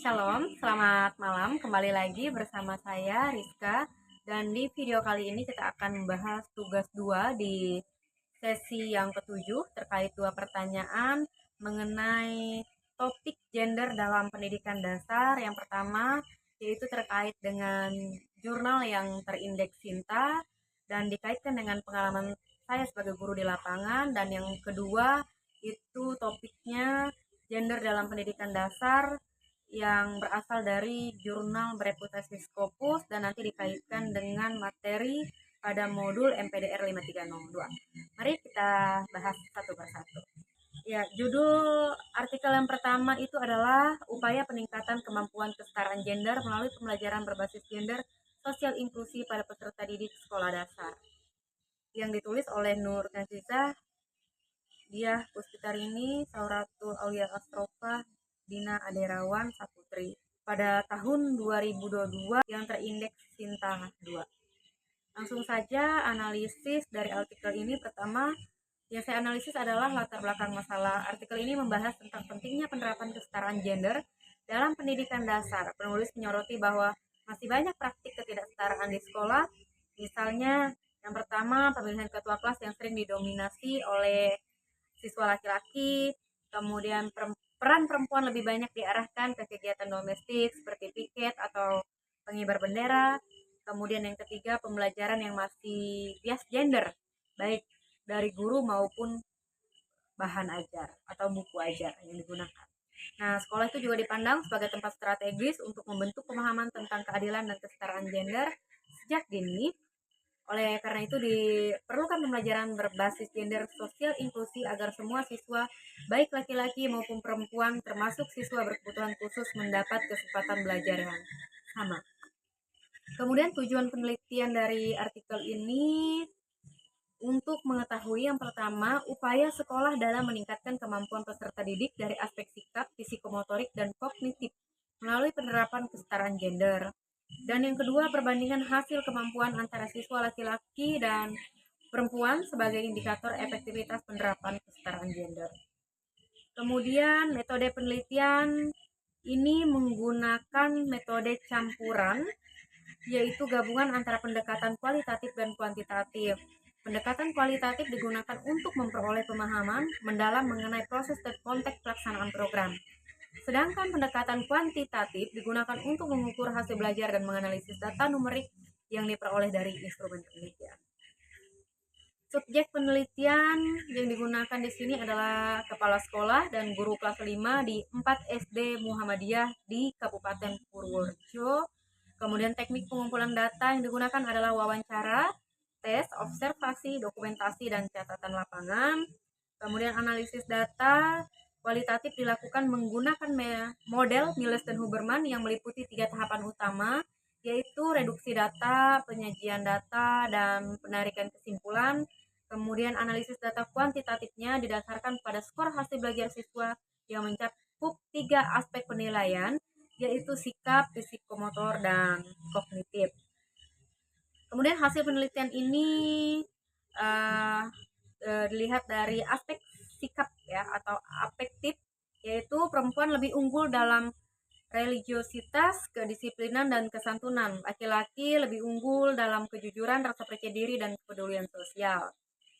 Shalom, selamat malam. Kembali lagi bersama saya Rizka, dan di video kali ini kita akan membahas tugas 2 di sesi yang ketujuh terkait 2 pertanyaan mengenai topik gender dalam pendidikan dasar. Yang pertama yaitu terkait dengan jurnal yang terindeks Sinta dan dikaitkan dengan pengalaman saya sebagai guru di lapangan, dan yang kedua itu topiknya gender dalam pendidikan dasar yang berasal dari jurnal bereputasi Scopus dan nanti dikaitkan dengan materi pada modul MPDR 5302. Mari kita bahas satu persatu. Ya, judul artikel yang pertama itu adalah upaya peningkatan kemampuan kesetaraan gender melalui pembelajaran berbasis gender sosial inklusi pada peserta didik sekolah dasar, yang ditulis oleh Nur Nazizah, Diah Puspitarini, Sauratul Aulia Astrofa, Dina Aderawan Saputri pada tahun 2022 yang terindeks Sinta 2. Langsung saja analisis dari artikel ini. Pertama yang saya analisis adalah latar belakang masalah. Artikel ini membahas tentang pentingnya penerapan kesetaraan gender dalam pendidikan dasar. Penulis menyoroti bahwa masih banyak praktik ketidaksetaraan di sekolah. Misalnya, yang pertama, pemilihan ketua kelas yang sering didominasi oleh siswa laki-laki, kemudian peran perempuan lebih banyak diarahkan ke kegiatan domestik seperti piket atau pengibar bendera. Kemudian yang ketiga, pembelajaran yang masih bias gender, baik dari guru maupun bahan ajar atau buku ajar yang digunakan. Nah, sekolah itu juga dipandang sebagai tempat strategis untuk membentuk pemahaman tentang keadilan dan kesetaraan gender sejak dini. Oleh karena itu diperlukan pembelajaran berbasis gender sosial inklusi agar semua siswa, baik laki-laki maupun perempuan, termasuk siswa berkebutuhan khusus, mendapat kesempatan belajar yang sama. Kemudian tujuan penelitian dari artikel ini untuk mengetahui yang pertama, upaya sekolah dalam meningkatkan kemampuan peserta didik dari aspek sikap, psikomotorik, dan kognitif melalui penerapan kesetaraan gender. Dan yang kedua, perbandingan hasil kemampuan antara siswa laki-laki dan perempuan sebagai indikator efektivitas penerapan kesetaraan gender. Kemudian metode penelitian ini menggunakan metode campuran, yaitu gabungan antara pendekatan kualitatif dan kuantitatif. Pendekatan kualitatif digunakan untuk memperoleh pemahaman mendalam mengenai proses dan konteks pelaksanaan program. Sedangkan pendekatan kuantitatif digunakan untuk mengukur hasil belajar dan menganalisis data numerik yang diperoleh dari instrumen penelitian. Subjek penelitian yang digunakan di sini adalah kepala sekolah dan guru kelas 5 di 4 SD Muhammadiyah di Kabupaten Purworejo. Kemudian teknik pengumpulan data yang digunakan adalah wawancara, tes, observasi, dokumentasi, dan catatan lapangan. Kemudian analisis data kualitatif dilakukan menggunakan model Miles dan Huberman yang meliputi 3 tahapan utama, yaitu reduksi data, penyajian data, dan penarikan kesimpulan. Kemudian analisis data kuantitatifnya didasarkan pada skor hasil belajar siswa yang mencakup 3 aspek penilaian, yaitu sikap, psikomotor, dan kognitif. Kemudian hasil penelitian ini dilihat dari aspek sikap ya atau afektif, yaitu perempuan lebih unggul dalam religiositas, kedisiplinan, dan kesantunan. Laki-laki lebih unggul dalam kejujuran, rasa percaya diri, dan kepedulian sosial.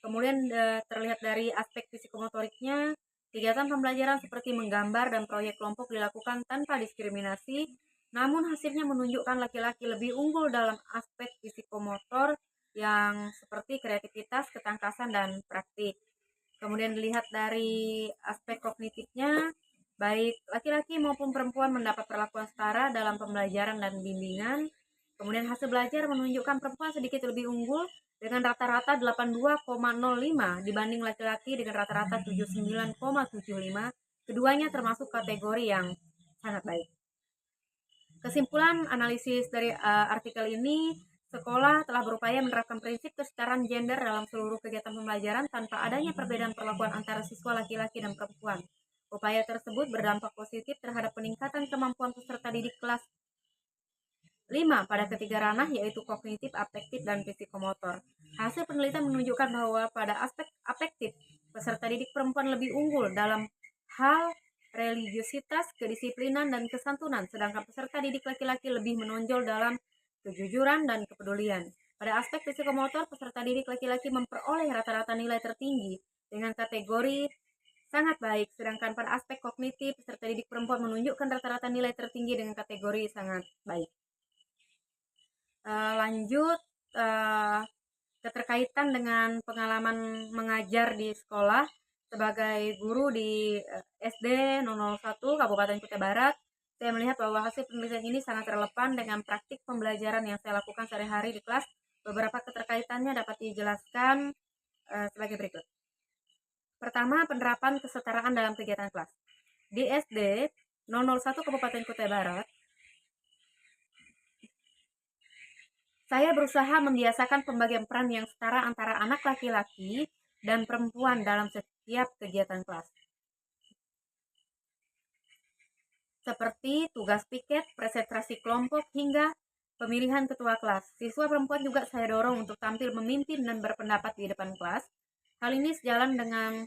Kemudian terlihat dari aspek psikomotoriknya, kegiatan pembelajaran seperti menggambar dan proyek kelompok dilakukan tanpa diskriminasi, namun hasilnya menunjukkan laki-laki lebih unggul dalam aspek psikomotor yang seperti kreativitas, ketangkasan, dan praktik. Kemudian dilihat dari aspek kognitifnya, baik laki-laki maupun perempuan mendapat perlakuan setara dalam pembelajaran dan bimbingan. Kemudian hasil belajar menunjukkan perempuan sedikit lebih unggul dengan rata-rata 82,05 dibanding laki-laki dengan rata-rata 79,75. Keduanya termasuk kategori yang sangat baik. Kesimpulan analisis dari artikel ini, sekolah telah berupaya menerapkan prinsip kesetaraan gender dalam seluruh kegiatan pembelajaran tanpa adanya perbedaan perlakuan antara siswa laki-laki dan perempuan. Upaya tersebut berdampak positif terhadap peningkatan kemampuan peserta didik kelas 5 pada ketiga ranah, yaitu kognitif, afektif, dan psikomotor. Hasil penelitian menunjukkan bahwa pada aspek afektif, peserta didik perempuan lebih unggul dalam hal religiusitas, kedisiplinan, dan kesantunan, sedangkan peserta didik laki-laki lebih menonjol dalam kejujuran dan kepedulian. Pada aspek psikomotor, peserta didik laki-laki memperoleh rata-rata nilai tertinggi dengan kategori sangat baik, sedangkan pada aspek kognitif, peserta didik perempuan menunjukkan rata-rata nilai tertinggi dengan kategori sangat baik. Lanjut, keterkaitan dengan pengalaman mengajar di sekolah sebagai guru di SD 001 Kabupaten Kutai Barat. Saya melihat bahwa hasil penelitian ini sangat relevan dengan praktik pembelajaran yang saya lakukan sehari-hari di kelas. Beberapa keterkaitannya dapat dijelaskan sebagai berikut. Pertama, penerapan kesetaraan dalam kegiatan kelas. Di SD 001 Kabupaten Kutai Barat, saya berusaha membiasakan pembagian peran yang setara antara anak laki-laki dan perempuan dalam setiap kegiatan kelas. Seperti tugas piket, presentasi kelompok, hingga pemilihan ketua kelas. Siswa perempuan juga saya dorong untuk tampil memimpin dan berpendapat di depan kelas. Hal ini sejalan dengan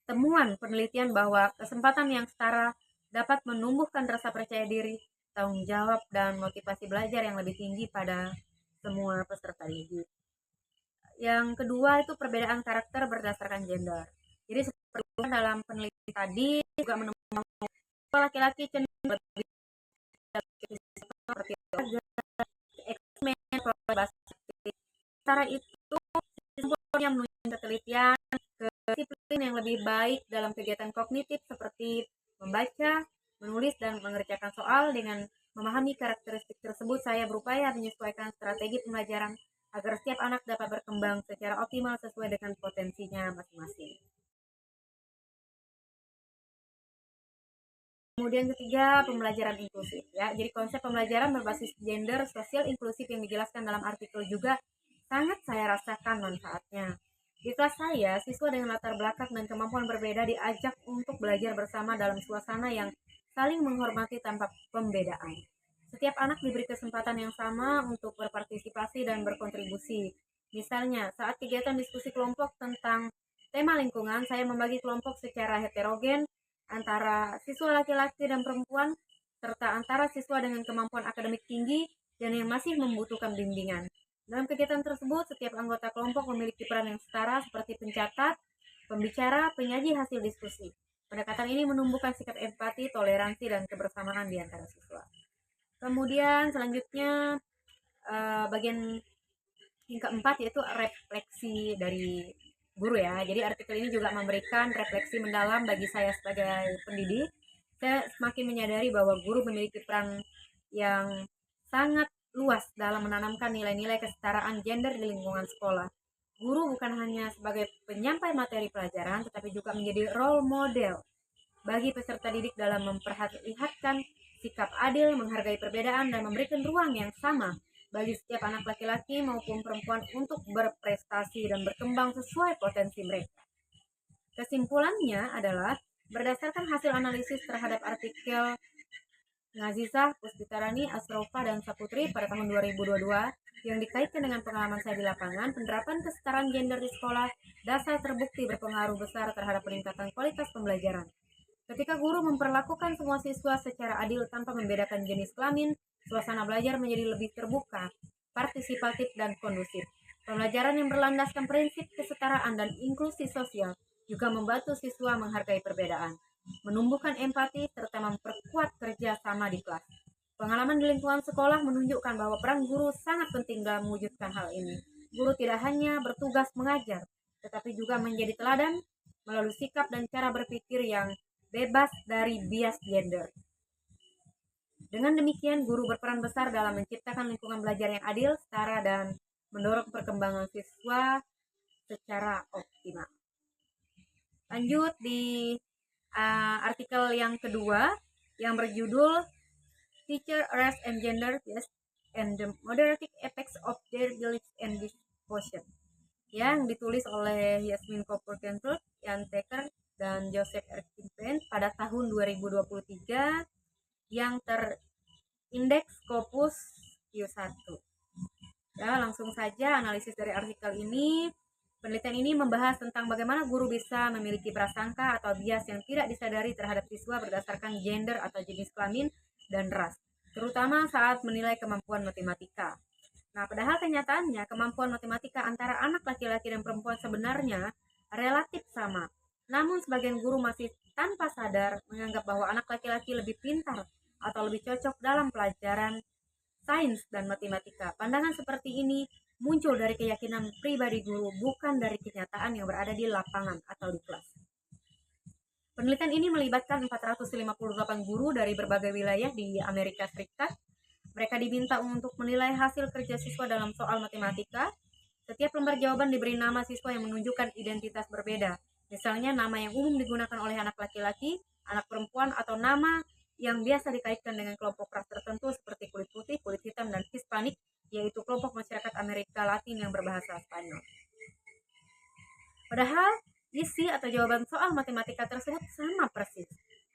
temuan penelitian bahwa kesempatan yang setara dapat menumbuhkan rasa percaya diri, tanggung jawab, dan motivasi belajar yang lebih tinggi pada semua peserta didik. Yang kedua itu perbedaan karakter berdasarkan gender. Jadi seperti dalam penelitian tadi juga menemukan laki-laki cenderung lebih seperti X-Men, secara itu yang menunjukkan ketelitian, disiplin yang lebih baik dalam kegiatan kognitif seperti membaca, menulis, dan mengerjakan soal. Dengan memahami karakteristik tersebut, saya berupaya menyesuaikan strategi pembelajaran agar setiap anak dapat berkembang secara optimal sesuai dengan potensinya masing-masing. Kemudian ketiga, pembelajaran inklusif. Ya, jadi konsep pembelajaran berbasis gender sosial inklusif yang dijelaskan dalam artikel juga sangat saya rasakan manfaatnya. Di kelas saya, siswa dengan latar belakang dan kemampuan berbeda diajak untuk belajar bersama dalam suasana yang saling menghormati tanpa pembedaan. Setiap anak diberi kesempatan yang sama untuk berpartisipasi dan berkontribusi. Misalnya, saat kegiatan diskusi kelompok tentang tema lingkungan, saya membagi kelompok secara heterogen antara siswa laki-laki dan perempuan, serta antara siswa dengan kemampuan akademik tinggi dan yang masih membutuhkan bimbingan. Dalam kegiatan tersebut, setiap anggota kelompok memiliki peran yang setara seperti pencatat, pembicara, penyaji hasil diskusi. Pendekatan ini menumbuhkan sikap empati, toleransi, dan kebersamaan di antara siswa. Kemudian selanjutnya bagian yang keempat yaitu refleksi dari guru ya. Jadi artikel ini juga memberikan refleksi mendalam bagi saya sebagai pendidik. Saya semakin menyadari bahwa guru memiliki peran yang sangat luas dalam menanamkan nilai-nilai kesetaraan gender di lingkungan sekolah. Guru bukan hanya sebagai penyampai materi pelajaran, tetapi juga menjadi role model bagi peserta didik dalam memperlihatkan sikap adil, menghargai perbedaan, dan memberikan ruang yang sama bagi setiap anak laki-laki maupun perempuan untuk berprestasi dan berkembang sesuai potensi mereka. Kesimpulannya adalah berdasarkan hasil analisis terhadap artikel Ngazizah, Puspitarani, Asrofa, dan Saputri pada tahun 2022 yang dikaitkan dengan pengalaman saya di lapangan, penerapan kesetaraan gender di sekolah dasar terbukti berpengaruh besar terhadap peningkatan kualitas pembelajaran. Ketika guru memperlakukan semua siswa secara adil tanpa membedakan jenis kelamin, suasana belajar menjadi lebih terbuka, partisipatif, dan kondusif. Pembelajaran yang berlandaskan prinsip kesetaraan dan inklusi sosial juga membantu siswa menghargai perbedaan, menumbuhkan empati, serta memperkuat kerja sama di kelas. Pengalaman di lingkungan sekolah menunjukkan bahwa peran guru sangat penting dalam mewujudkan hal ini. Guru tidak hanya bertugas mengajar, tetapi juga menjadi teladan melalui sikap dan cara berpikir yang bebas dari bias gender. Dengan demikian, guru berperan besar dalam menciptakan lingkungan belajar yang adil, setara, dan mendorong perkembangan siswa secara optimal. Lanjut di artikel yang kedua yang berjudul Teacher, Race, and Gender, yes, and the Moderating Effects of Their Beliefs and Disposition, yang ditulis oleh Yasmin Kopur-Kentrud, Ian Taker, dan Joseph Erskine pada tahun 2023 yang terindeks Scopus Q1. Ya, langsung saja analisis dari artikel ini. Penelitian ini membahas tentang bagaimana guru bisa memiliki prasangka atau bias yang tidak disadari terhadap siswa berdasarkan gender atau jenis kelamin dan ras, terutama saat menilai kemampuan matematika. Nah, padahal kenyataannya kemampuan matematika antara anak laki-laki dan perempuan sebenarnya relatif sama. Namun sebagian guru masih tanpa sadar menganggap bahwa anak laki-laki lebih pintar atau lebih cocok dalam pelajaran sains dan matematika. Pandangan seperti ini muncul dari keyakinan pribadi guru, bukan dari kenyataan yang berada di lapangan atau di kelas. Penelitian ini melibatkan 458 guru dari berbagai wilayah di Amerika Serikat. Mereka diminta untuk menilai hasil kerja siswa dalam soal matematika. Setiap lembar jawaban diberi nama siswa yang menunjukkan identitas berbeda. Misalnya nama yang umum digunakan oleh anak laki-laki, anak perempuan, atau nama yang biasa dikaitkan dengan kelompok ras tertentu seperti kulit putih, kulit hitam, dan Hispanik, yaitu kelompok masyarakat Amerika Latin yang berbahasa Spanyol. Padahal isi atau jawaban soal matematika tersebut sama persis,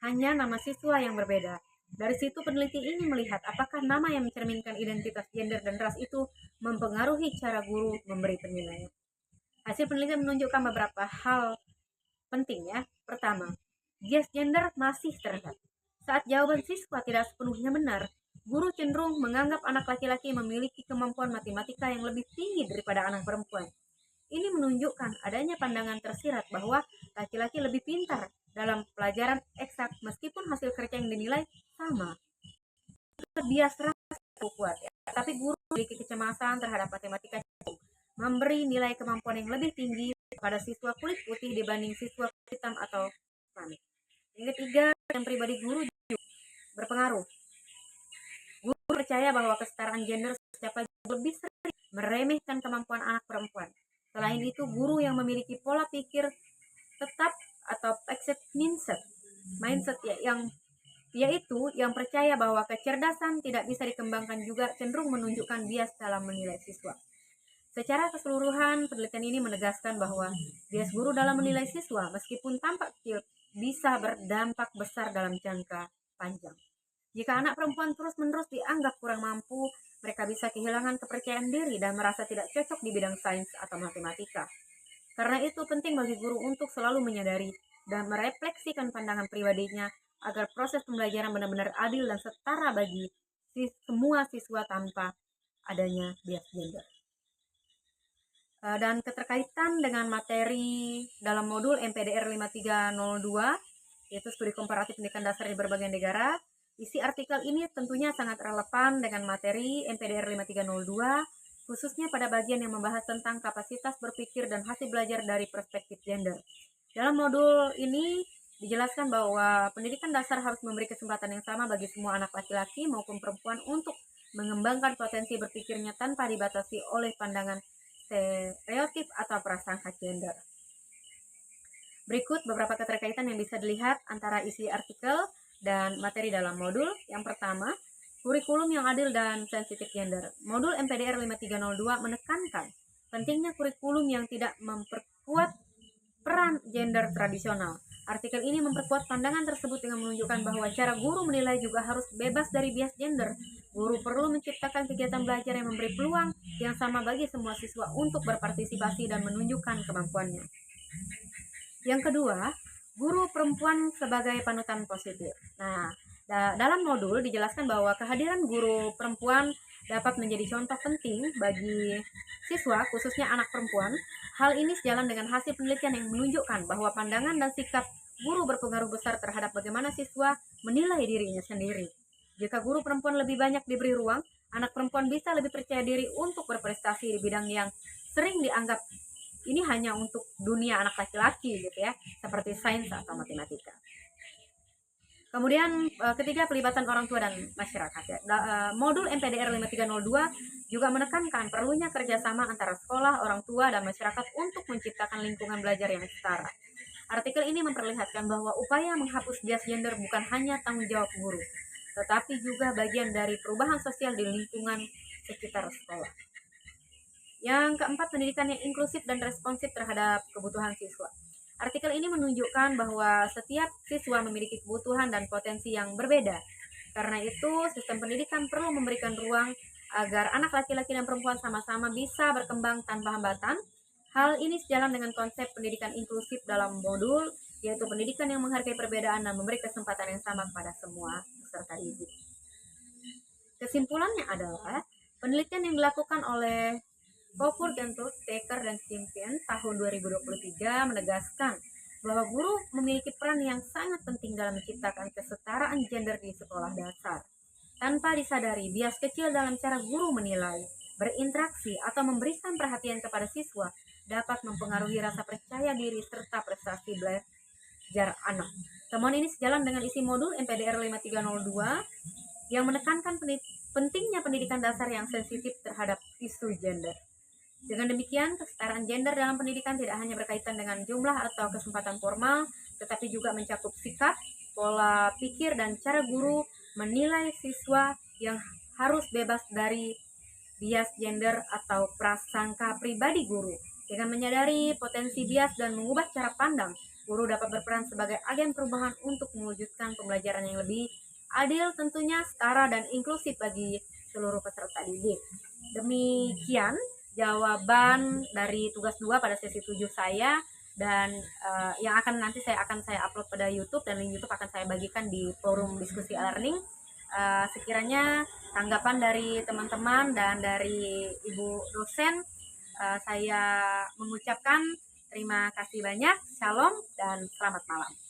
hanya nama siswa yang berbeda. Dari situ peneliti ini melihat apakah nama yang mencerminkan identitas gender dan ras itu mempengaruhi cara guru memberi penilaian. Hasil penelitian menunjukkan beberapa hal penting ya. Pertama, bias gender masih terlihat. Saat jawaban siswa tidak sepenuhnya benar, guru cenderung menganggap anak laki-laki memiliki kemampuan matematika yang lebih tinggi daripada anak perempuan. Ini menunjukkan adanya pandangan tersirat bahwa laki-laki lebih pintar dalam pelajaran eksak meskipun hasil kerja yang dinilai sama. Bias ras kuat ya. Tapi guru memiliki kecemasan terhadap matematika, memberi nilai kemampuan yang lebih tinggi pada siswa kulit putih dibanding siswa kulit hitam atau Hispanic. Yang ketiga, yang pribadi guru juga berpengaruh. Guru percaya bahwa kesetaraan gender siapa lebih sering meremehkan kemampuan anak perempuan. Selain itu, guru yang memiliki pola pikir tetap atau fixed mindset ya, yaitu yang percaya bahwa kecerdasan tidak bisa dikembangkan juga cenderung menunjukkan bias dalam menilai siswa. Secara keseluruhan, penelitian ini menegaskan bahwa bias guru dalam menilai siswa meskipun tampak kecil bisa berdampak besar dalam jangka panjang. Jika anak perempuan terus-menerus dianggap kurang mampu, mereka bisa kehilangan kepercayaan diri dan merasa tidak cocok di bidang sains atau matematika. Karena itu penting bagi guru untuk selalu menyadari dan merefleksikan pandangan pribadinya agar proses pembelajaran benar-benar adil dan setara bagi semua siswa tanpa adanya bias gender. Dan keterkaitan dengan materi dalam modul MPDR 5302, yaitu studi komparatif pendidikan dasar di berbagai negara. Isi artikel ini tentunya sangat relevan dengan materi MPDR 5302, khususnya pada bagian yang membahas tentang kapasitas berpikir dan hasil belajar dari perspektif gender. Dalam modul ini dijelaskan bahwa pendidikan dasar harus memberi kesempatan yang sama bagi semua anak laki-laki maupun perempuan untuk mengembangkan potensi berpikirnya tanpa dibatasi oleh pandangan stereotip atau prasangka gender. Berikut beberapa keterkaitan yang bisa dilihat antara isi artikel dan materi dalam modul. Yang pertama, kurikulum yang adil dan sensitif gender. Modul MPDR 5302 menekankan pentingnya kurikulum yang tidak memperkuat peran gender tradisional. Artikel ini memperkuat pandangan tersebut dengan menunjukkan bahwa cara guru menilai juga harus bebas dari bias gender. Guru perlu menciptakan kegiatan belajar yang memberi peluang yang sama bagi semua siswa untuk berpartisipasi dan menunjukkan kemampuannya. Yang kedua, guru perempuan sebagai panutan positif. Nah, dalam modul dijelaskan bahwa kehadiran guru perempuan dapat menjadi contoh penting bagi siswa, khususnya anak perempuan. Hal ini sejalan dengan hasil penelitian yang menunjukkan bahwa pandangan dan sikap guru berpengaruh besar terhadap bagaimana siswa menilai dirinya sendiri. Jika guru perempuan lebih banyak diberi ruang, anak perempuan bisa lebih percaya diri untuk berprestasi di bidang yang sering dianggap ini hanya untuk dunia anak laki-laki gitu ya, seperti sains atau matematika. Kemudian ketiga, pelibatan orang tua dan masyarakat ya. Modul MPDR 5302 juga menekankan perlunya kerjasama antara sekolah, orang tua, dan masyarakat untuk menciptakan lingkungan belajar yang setara. Artikel ini memperlihatkan bahwa upaya menghapus bias gender bukan hanya tanggung jawab guru, tetapi juga bagian dari perubahan sosial di lingkungan sekitar sekolah. Yang keempat, pendidikan yang inklusif dan responsif terhadap kebutuhan siswa. Artikel ini menunjukkan bahwa setiap siswa memiliki kebutuhan dan potensi yang berbeda. Karena itu, sistem pendidikan perlu memberikan ruang agar anak laki-laki dan perempuan sama-sama bisa berkembang tanpa hambatan. Hal ini sejalan dengan konsep pendidikan inklusif dalam modul, yaitu pendidikan yang menghargai perbedaan dan memberi kesempatan yang sama kepada semua peserta didik. Kesimpulannya adalah, penelitian yang dilakukan oleh Kofur, Gentle, Taker, dan Simpian tahun 2023 menegaskan bahwa guru memiliki peran yang sangat penting dalam menciptakan kesetaraan gender di sekolah dasar. Tanpa disadari, bias kecil dalam cara guru menilai, berinteraksi, atau memberikan perhatian kepada siswa dapat mempengaruhi rasa percaya diri serta prestasi belajar anak. Temuan ini sejalan dengan isi modul MPDR 5302 yang menekankan pentingnya pendidikan dasar yang sensitif terhadap isu gender. Dengan demikian, kesetaraan gender dalam pendidikan tidak hanya berkaitan dengan jumlah atau kesempatan formal, tetapi juga mencakup sikap, pola pikir, dan cara guru menilai siswa yang harus bebas dari bias gender atau prasangka pribadi guru. Dengan menyadari potensi bias dan mengubah cara pandang, guru dapat berperan sebagai agen perubahan untuk mewujudkan pembelajaran yang lebih adil, tentunya setara dan inklusif bagi seluruh peserta didik. Demikian jawaban dari tugas 2 pada sesi 7 saya, dan yang akan nanti saya upload pada YouTube, dan link YouTube akan saya bagikan di forum diskusi e-learning. Sekiranya tanggapan dari teman-teman dan dari Ibu dosen, saya mengucapkan terima kasih banyak. Shalom dan selamat malam.